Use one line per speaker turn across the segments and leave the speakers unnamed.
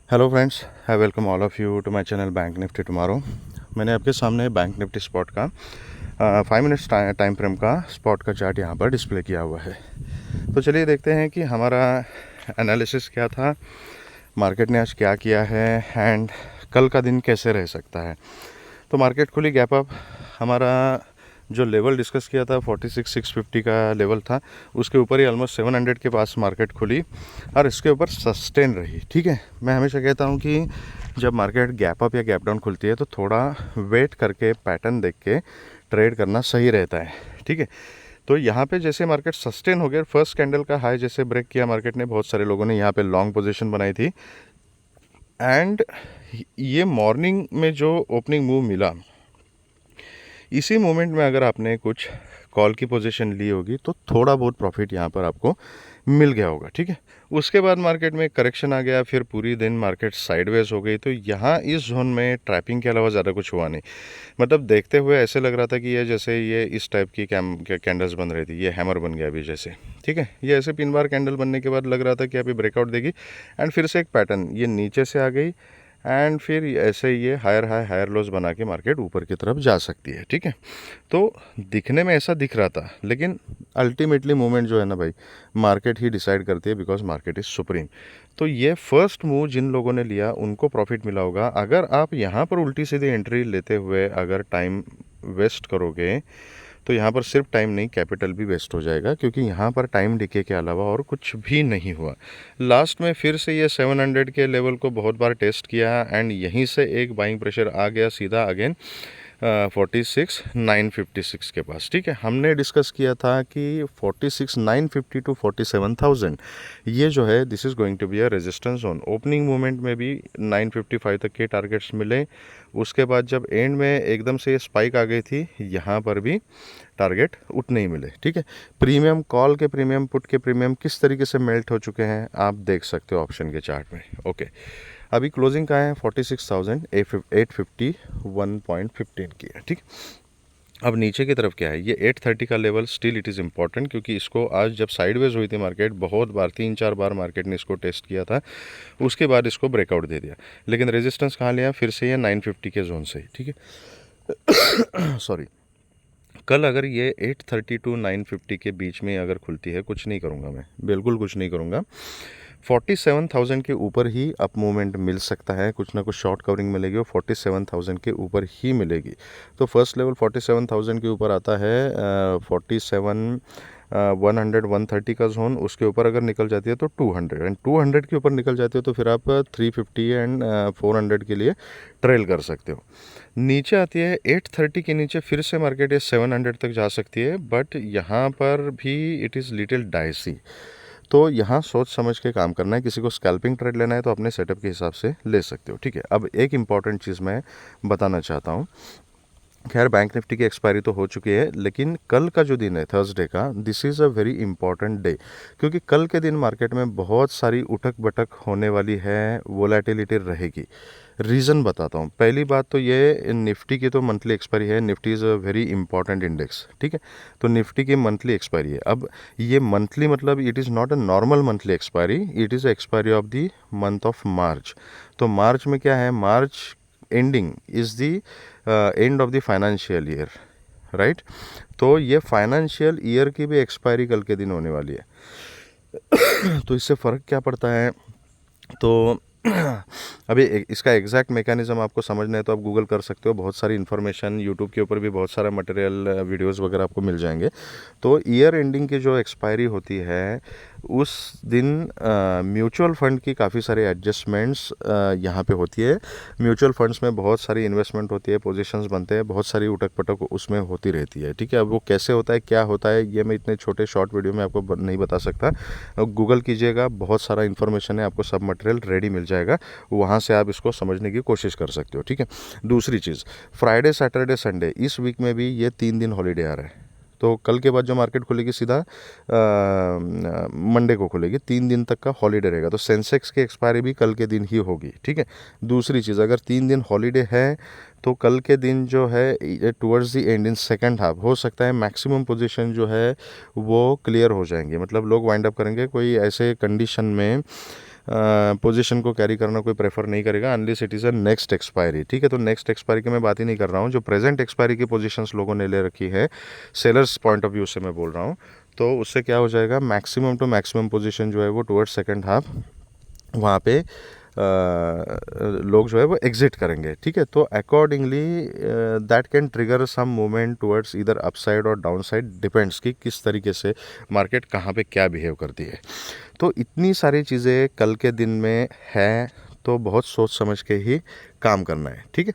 Hello friends, I welcome all of you to my channel Bank Nifty tomorrow. मैंने आपके सामने Bank Nifty spot का 5 minutes time frame का spot का chart यहाँ पर डिस्प्ले किया हुआ है। तो चलिए देखते हैं कि हमारा एनालिसिस क्या था, मार्केट ने आज क्या किया है एंड कल का दिन कैसे रह सकता है। तो मार्केट खुली गैप अप। हमारा जो लेवल डिस्कस किया था 46,650 का लेवल था, उसके ऊपर ही ऑलमोस्ट 700 के पास मार्केट खुली और इसके ऊपर सस्टेन रही। ठीक है, मैं हमेशा कहता हूँ कि जब मार्केट गैप अप या गैप डाउन खुलती है तो थोड़ा वेट करके पैटर्न देख के ट्रेड करना सही रहता है। ठीक है, तो यहाँ पे जैसे मार्केट सस्टेन हो गया, फर्स्ट कैंडल का हाई जैसे ब्रेक किया मार्केट ने, बहुत सारे लोगों ने यहाँ पे लॉन्ग पोजीशन बनाई थी एंड ये मॉर्निंग में जो ओपनिंग मूव मिला, इसी मोमेंट में अगर आपने कुछ कॉल की पोजीशन ली होगी तो थोड़ा बहुत प्रॉफिट यहाँ पर आपको मिल गया होगा। ठीक है, उसके बाद मार्केट में करेक्शन आ गया, फिर पूरी दिन मार्केट साइडवेज हो गई। तो यहाँ इस जोन में ट्रैपिंग के अलावा ज़्यादा कुछ हुआ नहीं। मतलब देखते हुए ऐसे लग रहा था कि ये जैसे ये इस टाइप की कैंडल्स बन रही थी, ये हैमर बन गया अभी जैसे। ठीक है, ये ऐसे 3 बार कैंडल बनने के बाद लग रहा था कि अभी ब्रेकआउट देगी एंड फिर से एक पैटर्न ये नीचे से आ गई एंड फिर ऐसे ये हायर हाई हायर लोज बना के मार्केट ऊपर की तरफ जा सकती है। ठीक है, तो दिखने में ऐसा दिख रहा था, लेकिन अल्टीमेटली मूवमेंट जो है ना भाई, मार्केट ही डिसाइड करती है, बिकॉज मार्केट इज सुप्रीम। तो ये फर्स्ट मूव जिन लोगों ने लिया उनको प्रॉफिट मिला होगा। अगर आप यहाँ पर उल्टी सीधी एंट्री लेते हुए अगर टाइम वेस्ट करोगे तो यहाँ पर सिर्फ टाइम नहीं, कैपिटल भी वेस्ट हो जाएगा, क्योंकि यहाँ पर टाइम डिके के अलावा और कुछ भी नहीं हुआ। लास्ट में फिर से ये 700 के लेवल को बहुत बार टेस्ट किया एंड यहीं से एक बाइंग प्रेशर आ गया सीधा अगेन 46,956 के पास। ठीक है, हमने डिस्कस किया था कि 46,950 टू 47,000 ये जो है this is going to be a resistance zone. Opening moment में भी 955 तक के टारगेट्स मिले, उसके बाद जब एंड में एकदम से स्पाइक आ गई थी, यहाँ पर भी टारगेट उतने ही मिले। ठीक है, प्रीमियम कॉल के प्रीमियम पुट के प्रीमियम किस तरीके से मेल्ट हो चुके हैं आप देख सकते हो ऑप्शन के चार्ट में। ओके, अभी क्लोजिंग का है 46,850 1.15 की है। ठीक, अब नीचे की तरफ क्या है, ये 830 का level still it is important, क्योंकि इसको आज जब साइडवेज हुई थी मार्केट, बहुत बार 3-4 बार मार्केट ने इसको टेस्ट किया था, उसके बाद इसको ब्रेकआउट दे दिया। लेकिन रेजिस्टेंस कहाँ लिया, फिर से ये 950 के जोन से ही। ठीक है सॉरी, कल अगर ये 830 टू 950 के बीच में अगर खुलती है, कुछ नहीं करूँगा मैं, बिल्कुल कुछ नहीं करूँगा। 47,000 के ऊपर ही अप मूवमेंट मिल सकता है, कुछ ना कुछ शॉर्ट कवरिंग मिलेगी और 47,000 के ऊपर ही मिलेगी। तो फर्स्ट लेवल 47,000 के ऊपर आता है 47 100 130 का जोन, उसके ऊपर अगर निकल जाती है तो 200 एंड 200 के ऊपर निकल जाती है तो फिर आप 350 एंड 400 के लिए ट्रेल कर सकते हो। नीचे आती है 830 के नीचे, फिर से मार्केट ये 700 तक जा सकती है, बट यहाँ पर भी इट इज़ लिटिल डाइसी। तो यहाँ सोच समझ के काम करना है। किसी को स्कैल्पिंग ट्रेड लेना है तो अपने सेटअप के हिसाब से ले सकते हो। ठीक है, अब एक इम्पॉर्टेंट चीज़ मैं बताना चाहता हूँ। खैर बैंक निफ्टी की एक्सपायरी तो हो चुकी है, लेकिन कल का जो दिन है थर्सडे का, this is a very important day, क्योंकि कल के दिन मार्केट में बहुत सारी उठक बटक होने वाली है, वोलेटिलिटी रहेगी। रीज़न बताता हूँ। पहली बात तो ये, निफ्टी की तो मंथली एक्सपायरी है, Nifty is a very important index. ठीक है, तो निफ्टी की मंथली एक्सपायरी है। अब ये मंथली मतलब it is not a normal monthly expiry, it is expiry of the month of March. तो मार्च में क्या है, March ending is the end of the financial year, right. तो ये फाइनेंशियल ईयर की भी एक्सपायरी कल के दिन होने वाली है। तो इससे फ़र्क क्या पड़ता है, तो अभी इसका एग्जैक्ट मैकेनिज्म आपको समझना है तो आप गूगल कर सकते हो, बहुत सारी इन्फॉर्मेशन यूट्यूब के ऊपर भी बहुत सारा मटेरियल वीडियोस वगैरह आपको मिल जाएंगे। तो ईयर एंडिंग की जो एक्सपायरी होती है उस दिन म्यूचुअल फंड की काफ़ी सारी एडजस्टमेंट्स यहाँ पे होती है। म्यूचुअल फंड्स में बहुत सारी इन्वेस्टमेंट होती है, पोजीशंस बनते हैं, बहुत सारी उठक पटक उसमें होती रहती है। ठीक है, अब वो कैसे होता है, क्या होता है, ये मैं इतने छोटे शॉर्ट वीडियो में आपको नहीं बता सकता। गूगल कीजिएगा, बहुत सारा इन्फॉर्मेशन है, आपको सब मटेरियल रेडी मिल जाएगा, वहाँ से आप इसको समझने की कोशिश कर सकते हो। ठीक है, दूसरी चीज़, फ्राइडे सैटरडे संडे इस वीक में भी ये 3 दिन हॉलीडे आ रहा है। तो कल के बाद जो मार्केट खुलेगी सीधा मंडे को खुलेगी, 3 दिन तक का हॉलीडे रहेगा। तो सेंसेक्स की एक्सपायरी भी कल के दिन ही होगी। ठीक है, दूसरी चीज़, अगर 3 दिन हॉलीडे है तो कल के दिन जो है towards the and in second half हो सकता है मैक्सिमम पोजीशन जो है वो क्लियर हो जाएंगे, मतलब लोग वाइंड अप करेंगे कोई ऐसे कंडीशन में पोजीशन को कैरी करना कोई प्रेफर नहीं करेगा unless it is a next expiry, ठीक है। तो नेक्स्ट एक्सपायरी की मैं बात ही नहीं कर रहा हूँ, जो प्रेजेंट एक्सपायरी की पोजीशंस लोगों ने ले रखी है, सेलर्स पॉइंट ऑफ व्यू से मैं बोल रहा हूँ, तो उससे क्या हो जाएगा, मैक्सिमम टू मैक्सिमम पोजीशन जो है वो टुवर्ड्स सेकंड हाफ वहाँ पे लोग जो है वो एग्जिट करेंगे, ठीक है। तो accordingly that can trigger some movement towards इधर अपसाइड और डाउन साइड, डिपेंड्स कि किस तरीके से मार्केट कहाँ पे क्या बिहेव करती है। तो इतनी सारी चीज़ें कल के दिन में है, तो बहुत सोच समझ के ही काम करना है, ठीक है।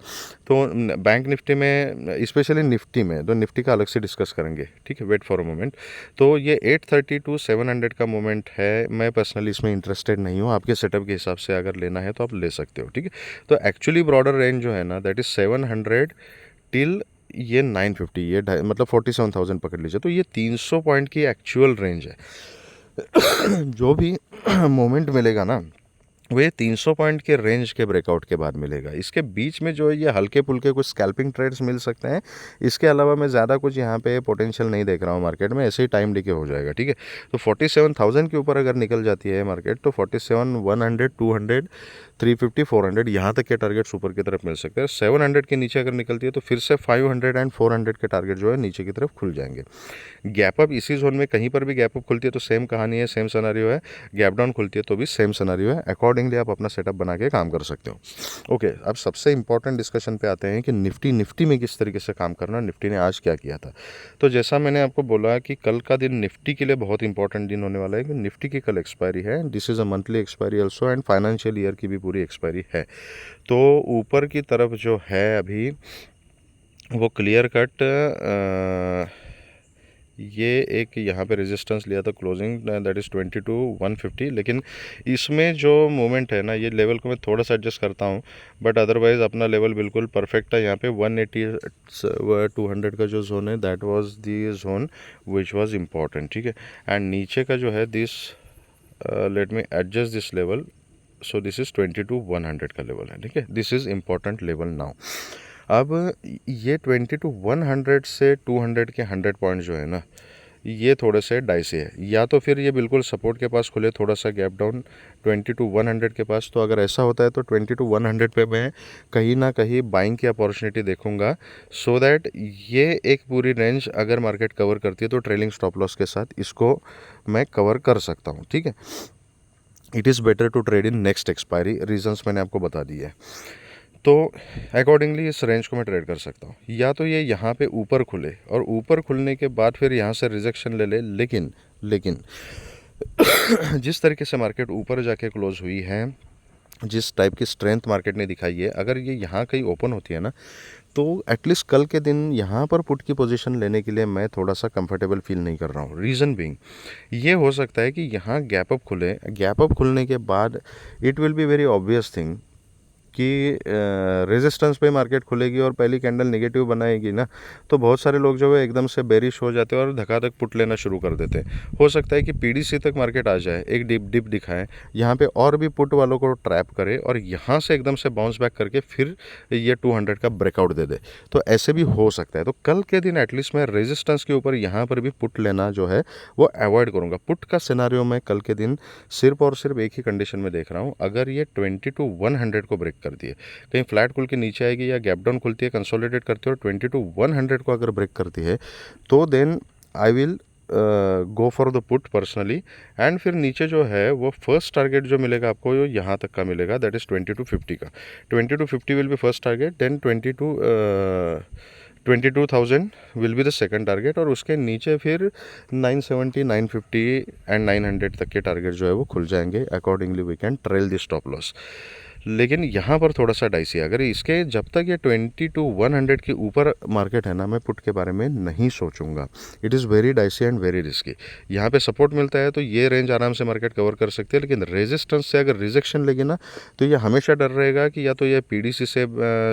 तो बैंक निफ्टी में, स्पेशली निफ्टी में, तो निफ्टी का अलग से डिस्कस करेंगे, ठीक है, वेट फॉर अ मोमेंट। तो ये 830 टू 700 का मोमेंट है, मैं पर्सनली इसमें इंटरेस्टेड नहीं हूँ, आपके सेटअप के हिसाब से अगर लेना है तो आप ले सकते हो, ठीक है। तो एक्चुअली ब्रॉडर रेंज जो है ना, दैट इज़ 700 टिल ये 950, ये मतलब 47,000 पकड़ लीजिए, तो ये 300 पॉइंट की एक्चुअल रेंज है। जो भी मोमेंट मिलेगा ना, वो ये 300 पॉइंट के रेंज के ब्रेकआउट के बाद मिलेगा। इसके बीच में जो है ये हल्के फुल्के कुछ स्कैल्पिंग ट्रेड्स मिल सकते हैं, इसके अलावा मैं ज़्यादा कुछ यहाँ पे पोटेंशियल नहीं देख रहा हूँ मार्केट में, ऐसे ही टाइम डिके हो जाएगा, ठीक है। तो 47,000 के ऊपर अगर निकल जाती है मार्केट, तो 47, 100, 200, 350, 400 यहाँ तक के टारगेट्स ऊपर की तरफ मिल सकते हैं। 700 के नीचे अगर निकलती है तो फिर से 500 एंड 400 के टारगेट जो है नीचे की तरफ खुल जाएंगे। गैप अप इसी जोन में कहीं पर भी गैप अप खुलती है तो सेम कहानी है, सेम सिनेरियो है। गैप डाउन खुलती है तो भी सेम सिनेरियो है। अकॉर्डिंगली आप अपना सेटअप बना के काम कर सकते हो। ओके, अब सबसे इंपॉर्टेंट डिस्कशन पे आते हैं कि निफ्टी में किस तरीके से काम करना, निफ्टी ने आज क्या किया था। तो जैसा मैंने आपको बोला कि कल का दिन निफ्टी के लिए बहुत इंपॉर्टेंट दिन होने वाला है, कि निफ्टी की कल एक्सपायरी है, this is a monthly expiry also and financial year की भी पूरी एक्सपायरी है। तो ऊपर की तरफ जो है अभी वो क्लियर कट ये एक यहाँ पे रेजिस्टेंस लिया था क्लोजिंग, दैट इज़ 22,150, लेकिन इसमें जो मूवमेंट है ना, ये लेवल को मैं थोड़ा सा एडजस्ट करता हूँ, बट अदरवाइज़ अपना लेवल बिल्कुल परफेक्ट है। यहाँ पे 180 200 का जो जोन है, that was the zone which was important, ठीक है। एंड नीचे का जो है this, let me adjust this level, so this is 22,100 का लेवल है, ठीक है। This is important level now. अब ये 22,100 से 200 के 100 पॉइंट जो है ना, ये थोड़े से डाइसी है। या तो फिर ये बिल्कुल सपोर्ट के पास खुले, थोड़ा सा गैप डाउन 22,100 के पास, तो अगर ऐसा होता है तो 22,100 पे मैं कहीं ना कहीं बाइंग की अपॉर्चुनिटी देखूंगा, सो दैट ये एक पूरी रेंज अगर मार्केट कवर करती है तो ट्रेलिंग स्टॉप लॉस के साथ इसको मैं कवर कर सकता हूँ, ठीक है। It is better to trade in next expiry, reasons मैंने आपको बता दिए है। तो अकॉर्डिंगली इस रेंज को मैं ट्रेड कर सकता हूँ। या तो ये यहाँ पे ऊपर खुले और ऊपर खुलने के बाद फिर यहाँ से रिजेक्शन ले ले, लेकिन जिस तरीके से मार्केट ऊपर जाके क्लोज हुई है, जिस टाइप की स्ट्रेंथ मार्केट ने दिखाई है, अगर ये यहाँ कहीं ओपन होती है ना, तो एटलीस्ट कल के दिन यहाँ पर पुट की पोजीशन लेने के लिए मैं थोड़ा सा कंफर्टेबल फील नहीं कर रहा हूँ। रीज़न बीइंग ये हो सकता है कि यहाँ गैप अप खुले, गैप अप खुलने के बाद it will be very obvious thing कि रेजिस्टेंस पे मार्केट खुलेगी और पहली कैंडल नेगेटिव बनाएगी ना, तो बहुत सारे लोग जो है एकदम से बेरिश हो जाते हैं और धक्का-धक पुट लेना शुरू कर देते हैं। हो सकता है कि पीडीसी तक मार्केट आ जाए, एक डिप दिखाए, यहाँ पे और भी पुट वालों को ट्रैप करे और यहाँ से एकदम से बाउंस बैक करके फिर ये 200 का ब्रेकआउट दे दे, तो ऐसे भी हो सकता है। तो कल के दिन एटलीस्ट मैं रेजिस्टेंस के ऊपर यहाँ पर भी पुट लेना जो है वो अवॉइड करूँगा। पुट का सिनारियो मैं कल के दिन सिर्फ और सिर्फ एक ही कंडीशन में देख रहा हूँ, अगर ये 22,100 को ब्रेक करती है, कहीं फ्लैट खुल के नीचे आएगी या गैप डाउन खुलती है, कंसोलिडेट करती है और 22,100 को अगर ब्रेक करती है, तो then I will go for the put personally. And फिर नीचे जो है वो फर्स्ट टारगेट जो मिलेगा आपको यहाँ तक का मिलेगा, दैट इज़ 2250 का। 2250 will be first target, then 22,000 will be the second target, और उसके नीचे फिर 970, 950 एंड 900 तक के टारगेट जो है वो खुल जाएंगे। Accordingly we can trail the stop loss. लेकिन यहाँ पर थोड़ा सा डाइसी है, अगर इसके जब तक ये 22,100 के ऊपर मार्केट है ना, मैं पुट के बारे में नहीं सोचूंगा। It is very dicey and very risky. यहाँ पे सपोर्ट मिलता है तो ये रेंज आराम से मार्केट कवर कर सकती है, लेकिन रेजिस्टेंस से अगर रिजेक्शन लेगी ना, तो ये हमेशा डर रहेगा कि या तो ये पीडीसी से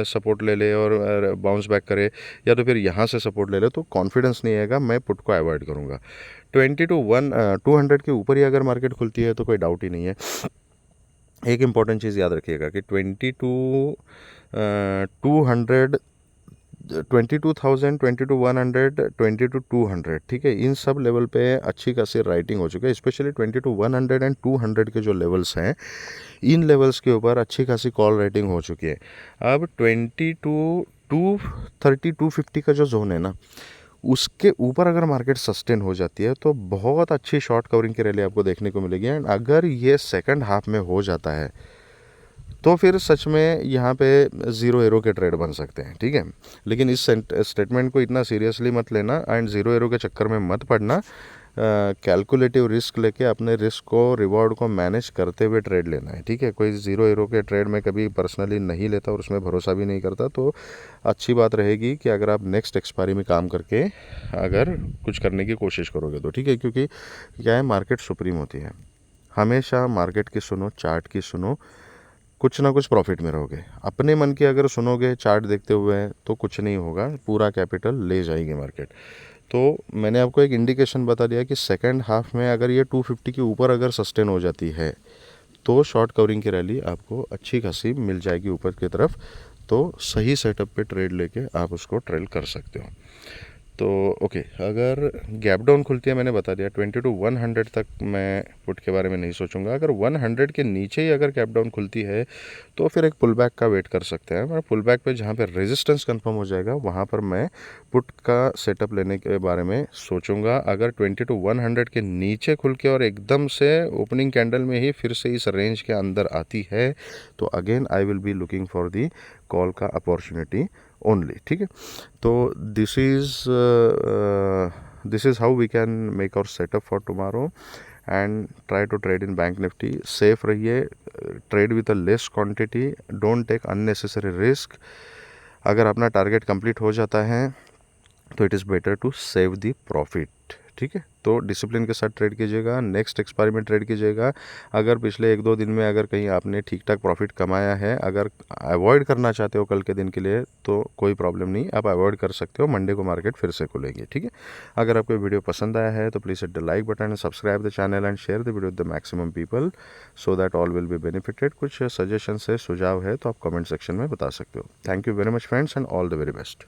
सपोर्ट ले ले और बाउंस बैक करे, या तो फिर यहाँ से सपोर्ट ले ले, तो कॉन्फिडेंस नहीं आएगा, मैं पुट को अवॉइड करूँगा। 200 के ऊपर ही अगर मार्केट खुलती है तो कोई डाउट ही नहीं है। एक इम्पॉर्टेंट चीज़ याद रखिएगा कि 200 22,000, 22,100, 22,200, ठीक है, इन सब लेवल पे अच्छी खासी राइटिंग हो चुकी है। स्पेशली 22,100 एंड 200 के जो लेवल्स हैं, इन लेवल्स के ऊपर अच्छी खासी कॉल राइटिंग हो चुकी है। अब 22,230, 250 का जो जोन है ना, उसके ऊपर अगर मार्केट सस्टेन हो जाती है तो बहुत अच्छी शॉर्ट कवरिंग की रैली आपको देखने को मिलेगी। एंड अगर ये सेकंड हाफ में हो जाता है तो फिर सच में यहाँ पे ज़ीरो एरो के ट्रेड बन सकते हैं, ठीक है। लेकिन इस स्टेटमेंट को इतना सीरियसली मत लेना एंड ज़ीरो एरो के चक्कर में मत पड़ना। कैलकुलेटिव रिस्क लेके अपने रिस्क को, रिवॉर्ड को मैनेज करते हुए ट्रेड लेना है, ठीक है। कोई ज़ीरो एरो के ट्रेड में कभी पर्सनली नहीं लेता और उसमें भरोसा भी नहीं करता, तो अच्छी बात रहेगी कि अगर आप नेक्स्ट एक्सपायरी में काम करके अगर कुछ करने की कोशिश करोगे तो, ठीक है। क्योंकि क्या है, मार्केट सुप्रीम होती है। हमेशा मार्केट की सुनो, चार्ट की सुनो, कुछ ना कुछ प्रॉफिट में रहोगे। अपने मन की अगर सुनोगे चार्ट देखते हुए तो कुछ नहीं होगा, पूरा कैपिटल ले जाएगी मार्केट। तो मैंने आपको एक इंडिकेशन बता दिया कि सेकंड हाफ में अगर ये 250 के ऊपर अगर सस्टेन हो जाती है तो शॉर्ट कवरिंग की रैली आपको अच्छी खासी मिल जाएगी ऊपर की तरफ। तो सही सेटअप पे ट्रेड लेके आप उसको ट्रेल कर सकते हो। तो ओके, अगर गैप डाउन खुलती है, मैंने बता दिया 22,100 तक मैं पुट के बारे में नहीं सोचूंगा। अगर 100 के नीचे ही अगर गैप डाउन खुलती है तो फिर एक पुल बैक का वेट कर सकते हैं। मैं पुल बैक पे जहाँ पे रेजिस्टेंस कंफर्म हो जाएगा वहाँ पर मैं पुट का सेटअप लेने के बारे में सोचूंगा। अगर 22,100 के नीचे खुल के और एकदम से ओपनिंग कैंडल में ही फिर से इस रेंज के अंदर आती है तो again I will be looking for the call का अपॉर्चुनिटी ओनली, ठीक है। तो this is how we can make our setup for tomorrow and try to trade in bank Nifty. Safe रहिए, trade with a less quantity, don't take unnecessary risk. अगर अपना target complete हो जाता है तो it is better to save the profit, ठीक है। तो डिसिप्लिन के साथ ट्रेड कीजिएगा, नेक्स्ट एक्सपायरी में ट्रेड कीजिएगा। अगर पिछले 1-2 दिन में अगर कहीं आपने ठीक ठाक प्रॉफिट कमाया है, अगर अवॉइड करना चाहते हो कल के दिन के लिए तो कोई प्रॉब्लम नहीं, आप अवॉइड कर सकते हो। मंडे को मार्केट फिर से खुलेगी, ठीक है। अगर आपको वीडियो पसंद आया है तो please hit the like button, subscribe the channel and share the video with the maximum people so that all will be benefited. कुछ सजेशन है, सुझाव है तो आप कमेंट सेक्शन में बता सकते हो। Thank you very much friends and all the very best.